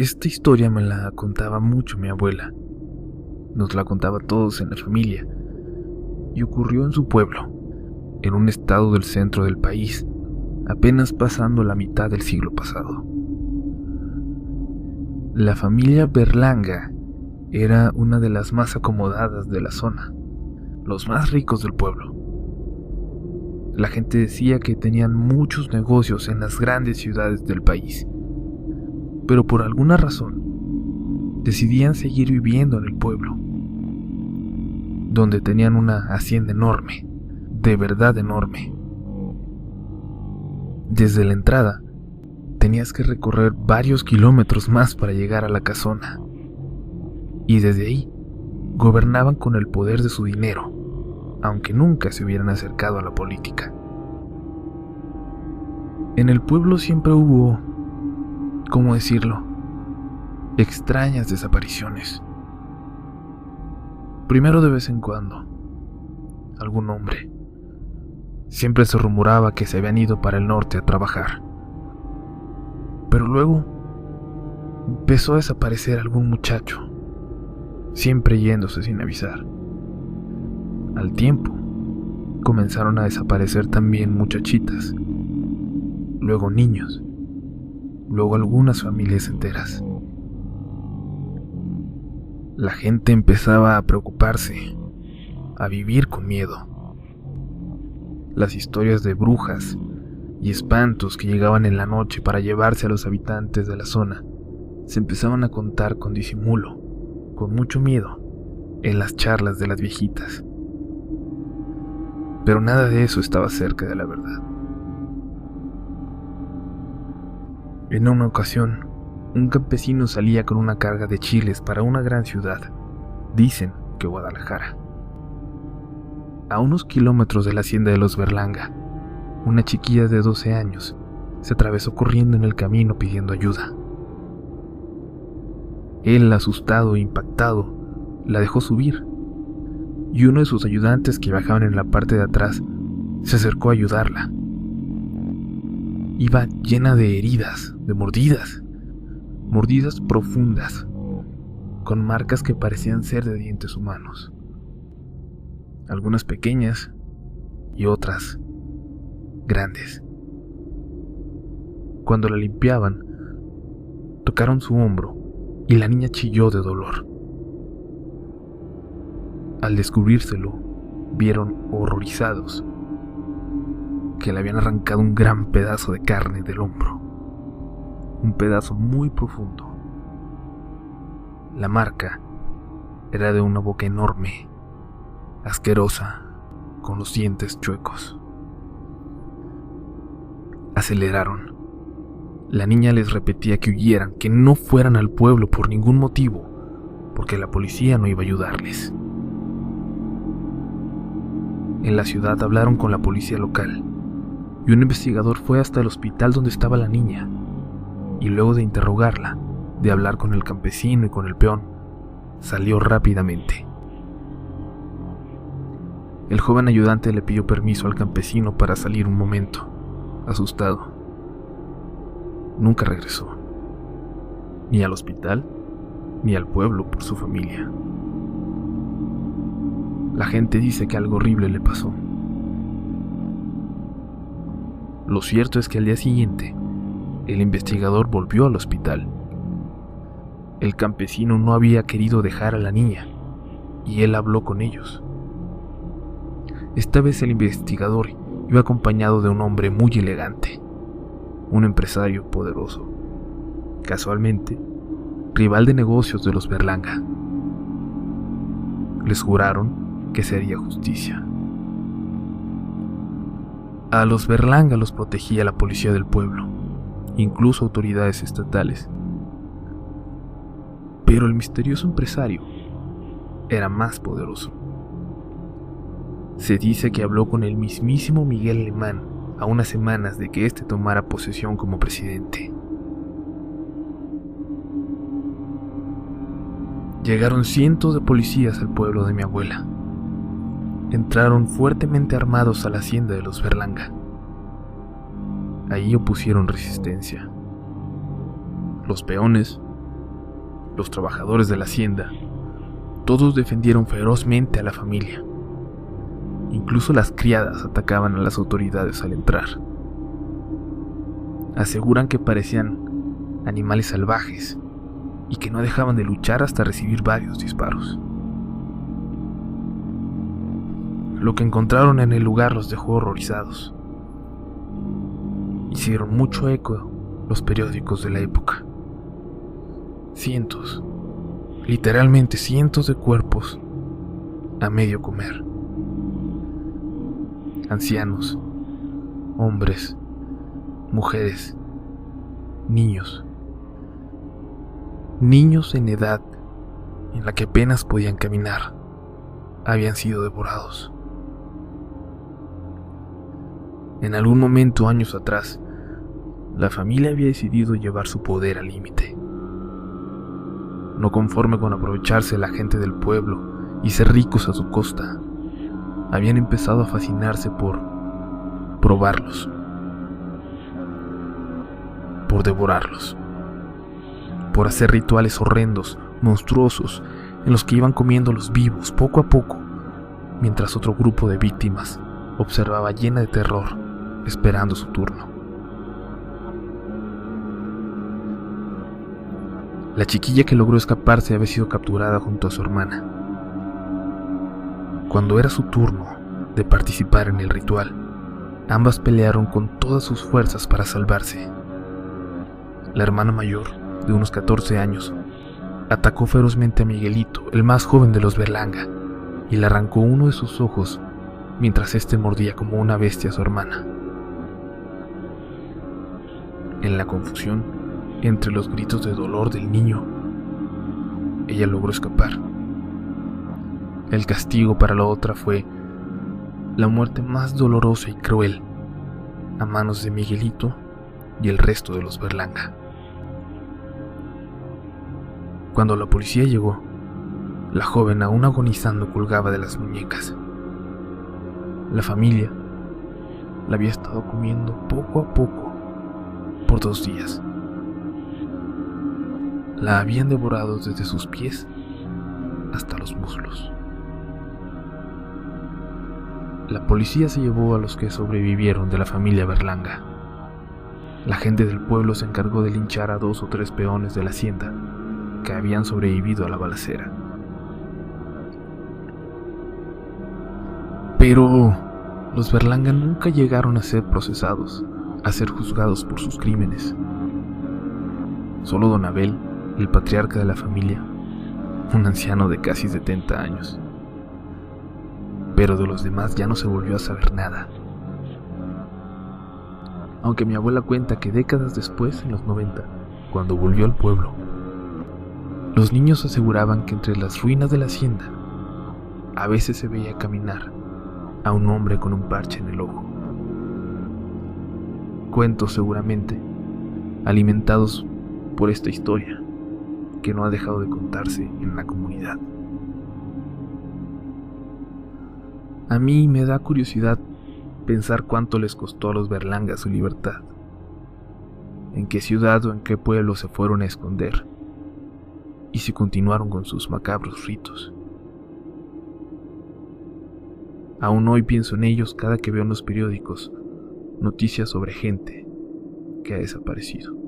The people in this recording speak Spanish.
Esta historia me la contaba mucho mi abuela. Nos la contaba a todos en la familia. Y ocurrió en su pueblo, en un estado del centro del país, apenas pasando la mitad del siglo pasado. La familia Berlanga era una de las más acomodadas de la zona, los más ricos del pueblo. La gente decía que tenían muchos negocios en las grandes ciudades del país, pero por alguna razón decidían seguir viviendo en el pueblo, donde tenían una hacienda enorme, de verdad enorme. Desde la entrada, tenías que recorrer varios kilómetros más para llegar a la casona, y desde ahí gobernaban con el poder de su dinero, aunque nunca se hubieran acercado a la política. En el pueblo siempre hubo, ¿cómo decirlo?, extrañas desapariciones. Primero, de vez en cuando, algún hombre. Siempre se rumoraba que se habían ido para el norte a trabajar. Pero luego empezó a desaparecer algún muchacho, siempre yéndose sin avisar. Al tiempo, comenzaron a desaparecer también muchachitas, luego niños, luego algunas familias enteras. La gente empezaba a preocuparse, a vivir con miedo. Las historias de brujas y espantos que llegaban en la noche para llevarse a los habitantes de la zona se empezaban a contar con disimulo, con mucho miedo, en las charlas de las viejitas. Pero nada de eso estaba cerca de la verdad. En una ocasión, un campesino salía con una carga de chiles para una gran ciudad, dicen que Guadalajara. A unos kilómetros de la hacienda de los Berlanga, una chiquilla de 12 años se atravesó corriendo en el camino pidiendo ayuda. Él, asustado e impactado, la dejó subir, y uno de sus ayudantes que viajaban en la parte de atrás se acercó a ayudarla. Iba llena de heridas, de mordidas profundas, con marcas que parecían ser de dientes humanos. Algunas pequeñas y otras grandes. Cuando la limpiaban, tocaron su hombro y la niña chilló de dolor. Al descubrírselo, vieron horrorizados que le habían arrancado un gran pedazo de carne del hombro, un pedazo muy profundo. La marca era de una boca enorme, asquerosa, con los dientes chuecos. Aceleraron. La niña les repetía que huyeran, que no fueran al pueblo por ningún motivo, porque la policía no iba a ayudarles. En la ciudad hablaron con la policía local, y un investigador fue hasta el hospital donde estaba la niña, y luego de interrogarla, de hablar con el campesino y con el peón, salió rápidamente. El joven ayudante le pidió permiso al campesino para salir un momento, asustado. Nunca regresó, ni al hospital, ni al pueblo por su familia. La gente dice que algo horrible le pasó. Lo cierto es que al día siguiente, el investigador volvió al hospital. El campesino no había querido dejar a la niña, y él habló con ellos. Esta vez el investigador iba acompañado de un hombre muy elegante, un empresario poderoso, casualmente, rival de negocios de los Berlanga. Les juraron que se haría justicia. A los Berlanga los protegía la policía del pueblo, incluso autoridades estatales. Pero el misterioso empresario era más poderoso. Se dice que habló con el mismísimo Miguel Alemán a unas semanas de que éste tomara posesión como presidente. Llegaron cientos de policías al pueblo de mi abuela. Entraron fuertemente armados a la hacienda de los Berlanga. Ahí opusieron resistencia. Los peones los trabajadores de la hacienda, todos defendieron ferozmente a la familia. Incluso las criadas atacaban a las autoridades al entrar. Aseguran que parecían animales salvajes y que no dejaban de luchar hasta recibir varios disparos. Lo que encontraron en el lugar los dejó horrorizados. Hicieron mucho eco los periódicos de la época. Cientos, literalmente cientos de cuerpos a medio comer. Ancianos, hombres, mujeres, niños en edad en la que apenas podían caminar, habían sido devorados. En algún momento, años atrás, la familia había decidido llevar su poder al límite. No conforme con aprovecharse de la gente del pueblo y ser ricos a su costa, habían empezado a fascinarse por probarlos, por devorarlos, por hacer rituales horrendos, monstruosos, en los que iban comiéndolos vivos poco a poco, mientras otro grupo de víctimas observaba llena de terror, esperando su turno. La chiquilla que logró escaparse había sido capturada junto a su hermana. Cuando era su turno de participar en el ritual, ambas pelearon con todas sus fuerzas para salvarse. La hermana mayor, de unos 14 años, atacó ferozmente a Miguelito, el más joven de los Berlanga, y le arrancó uno de sus ojos mientras éste mordía como una bestia a su hermana. En la confusión, entre los gritos de dolor del niño, ella logró escapar. El castigo para la otra fue la muerte más dolorosa y cruel a manos de Miguelito y el resto de los Berlanga. Cuando la policía llegó, la joven, aún agonizando, colgaba de las muñecas. La familia la había estado comiendo poco a poco por 2 días. La habían devorado desde sus pies hasta los muslos. La policía se llevó a los que sobrevivieron de la familia Berlanga. La gente del pueblo se encargó de linchar a 2 o 3 peones de la hacienda que habían sobrevivido a la balacera. Pero los Berlanga nunca llegaron a ser procesados, a ser juzgados por sus crímenes. Solo don Abel, el patriarca de la familia, un anciano de casi 70 años. Pero de los demás ya no se volvió a saber nada. Aunque mi abuela cuenta que décadas después, en los 90, cuando volvió al pueblo, los niños aseguraban que entre las ruinas de la hacienda a veces se veía caminar a un hombre con un parche en el ojo. Cuentos seguramente alimentados por esta historia que no ha dejado de contarse en la comunidad. A mí me da curiosidad pensar cuánto les costó a los Berlanga su libertad, en qué ciudad o en qué pueblo se fueron a esconder, y si continuaron con sus macabros ritos. Aún hoy pienso en ellos cada que veo en los periódicos noticias sobre gente que ha desaparecido.